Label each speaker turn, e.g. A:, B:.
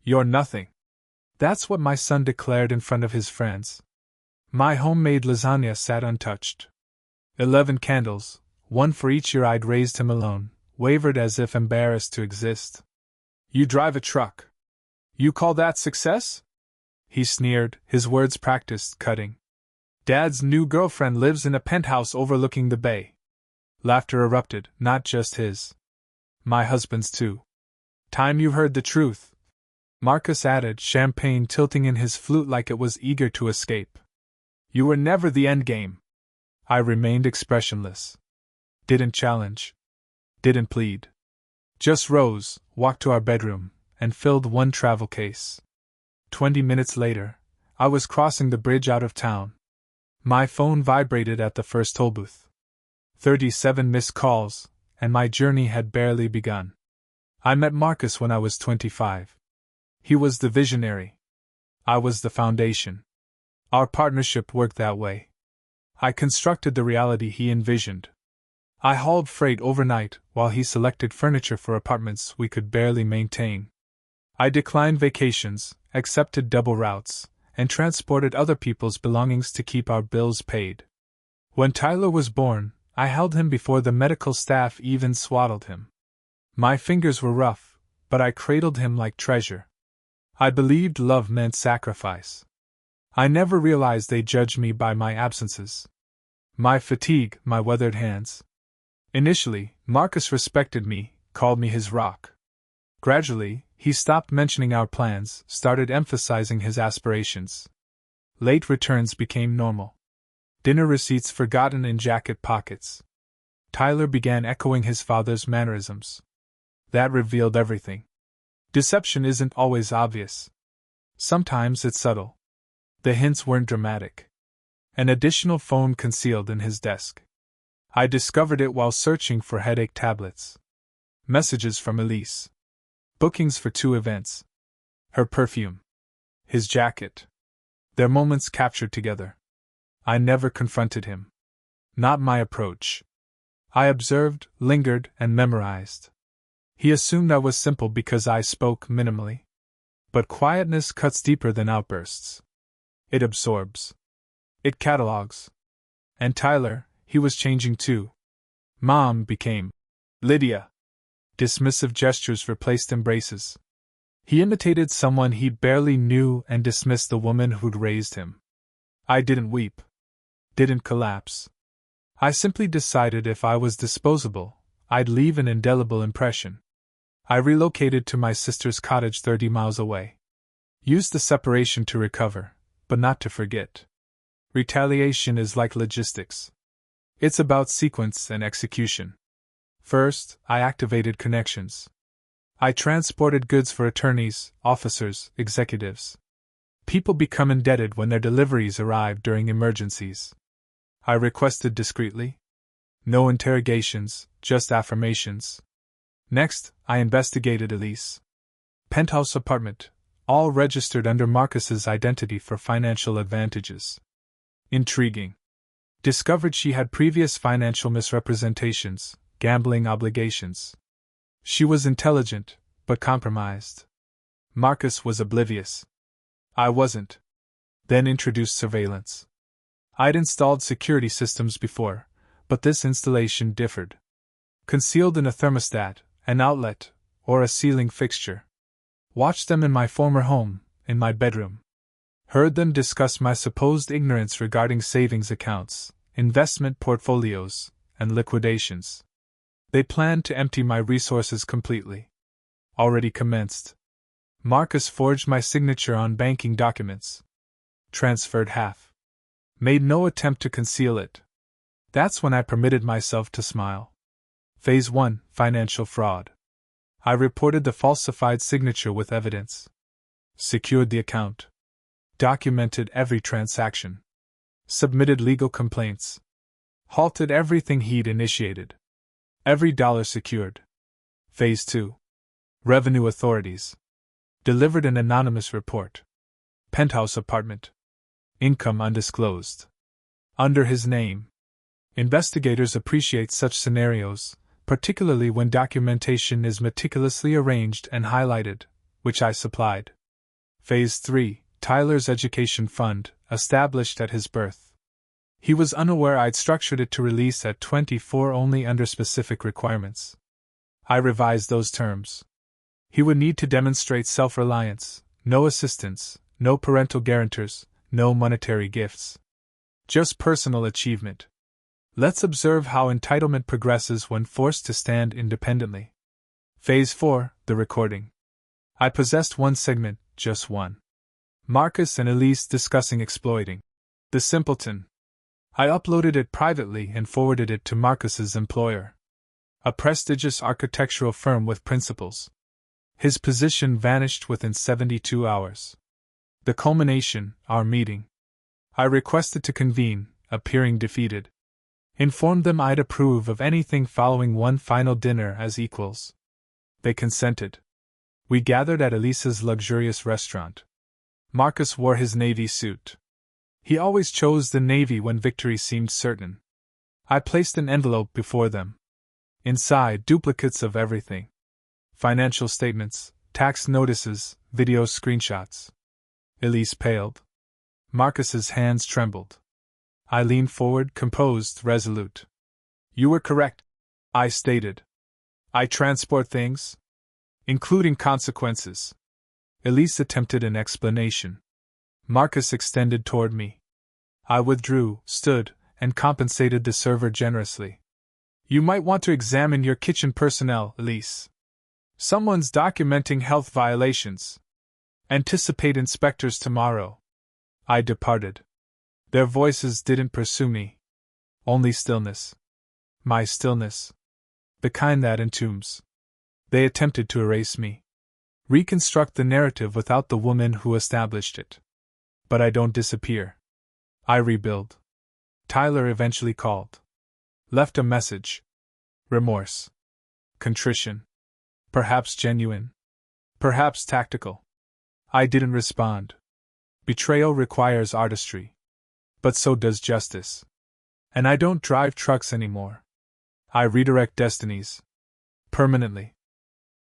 A: You're nothing. That's what my son declared in front of his friends. My homemade lasagna sat untouched. 11 candles, one for each ear I'd raised him alone, wavered as if embarrassed to exist. You drive a truck. You call that success? He sneered, his words practiced, cutting. Dad's new girlfriend lives in a penthouse overlooking the bay. Laughter erupted, not just his. My husband's too. Time you heard the truth, Marcus added, champagne tilting in his flute like it was eager to escape. You were never the endgame. I remained expressionless. Didn't challenge. Didn't plead. Just rose, walked to our bedroom, and filled one travel case. 20 minutes later, I was crossing the bridge out of town. My phone vibrated at the first toll booth. 37 missed calls, and my journey had barely begun. I met Marcus when I was 25. He was the visionary. I was the foundation. Our partnership worked that way. I constructed the reality he envisioned. I hauled freight overnight while he selected furniture for apartments we could barely maintain. I declined vacations, accepted double routes, and transported other people's belongings to keep our bills paid. When Tyler was born, I held him before the medical staff even swaddled him. My fingers were rough, but I cradled him like treasure. I believed love meant sacrifice. I never realized they judged me by my absences. My fatigue, my weathered hands. Initially, Marcus respected me, called me his rock. Gradually, he stopped mentioning our plans, started emphasizing his aspirations. Late returns became normal. Dinner receipts forgotten in jacket pockets. Tyler began echoing his father's mannerisms. That revealed everything. Deception isn't always obvious. Sometimes it's subtle. The hints weren't dramatic. An additional phone concealed in his desk. I discovered it while searching for headache tablets. Messages from Elise. Bookings for 2 events. Her perfume. His jacket. Their moments captured together. I never confronted him. Not my approach. I observed, lingered, and memorized. He assumed I was simple because I spoke minimally. But quietness cuts deeper than outbursts. It absorbs. It catalogs. And Tyler, he was changing too. Mom became Lydia. Dismissive gestures replaced embraces. He imitated someone he barely knew and dismissed the woman who'd raised him. I didn't weep. Didn't collapse. I simply decided if I was disposable, I'd leave an indelible impression. I relocated to my sister's cottage 30 miles away. Used the separation to recover, but not to forget. Retaliation is like logistics. It's about sequence and execution. First, I activated connections. I transported goods for attorneys, officers, executives. People become indebted when their deliveries arrive during emergencies. I requested discreetly. No interrogations, just affirmations. Next, I investigated Elise. Penthouse apartment, all registered under Marcus's identity for financial advantages. Intriguing. Discovered she had previous financial misrepresentations, gambling obligations. She was intelligent, but compromised. Marcus was oblivious. I wasn't. Then introduced surveillance. I'd installed security systems before, but this installation differed. Concealed in a thermostat, an outlet, or a ceiling fixture. Watched them in my former home, in my bedroom. Heard them discuss my supposed ignorance regarding savings accounts, investment portfolios, and liquidations. They planned to empty my resources completely. Already commenced. Marcus forged my signature on banking documents. Transferred half. Made no attempt to conceal it. That's when I permitted myself to smile. Phase 1, Financial Fraud. I reported the falsified signature with evidence. Secured the account. Documented every transaction. Submitted legal complaints. Halted everything he'd initiated. Every dollar secured. Phase 2. Revenue authorities. Delivered an anonymous report. Penthouse apartment. Income undisclosed. Under his name. Investigators appreciate such scenarios, particularly when documentation is meticulously arranged and highlighted, which I supplied. Phase 3, Tyler's Education Fund, established at his birth. He was unaware I'd structured it to release at 24 only under specific requirements. I revised those terms. He would need to demonstrate self-reliance, no assistance, no parental guarantors, no monetary gifts. Just personal achievement. Let's observe how entitlement progresses when forced to stand independently. Phase 4, the recording. I possessed one segment, just one. Marcus and Elise discussing exploiting the simpleton. I uploaded it privately and forwarded it to Marcus's employer, a prestigious architectural firm with principals. His position vanished within 72 hours. The culmination, our meeting. I requested to convene, appearing defeated. Informed them I'd approve of anything following one final dinner as equals. They consented. We gathered at Elisa's luxurious restaurant. Marcus wore his navy suit. He always chose the navy when victory seemed certain. I placed an envelope before them. Inside, duplicates of everything. Financial statements, tax notices, video screenshots. Elise paled. Marcus's hands trembled. I leaned forward, composed, resolute. You were correct, I stated. I transport things, including consequences. Elise attempted an explanation. Marcus extended toward me. I withdrew, stood, and compensated the server generously. You might want to examine your kitchen personnel, Elise. Someone's documenting health violations. Anticipate inspectors tomorrow. I departed. Their voices didn't pursue me. Only stillness. My stillness. The kind that entombs. They attempted to erase me. Reconstruct the narrative without the woman who established it. But I don't disappear. I rebuild. Tyler eventually called. Left a message. Remorse. Contrition. Perhaps genuine. Perhaps tactical. I didn't respond. Betrayal requires artistry. But so does justice. And I don't drive trucks anymore. I redirect destinies. Permanently.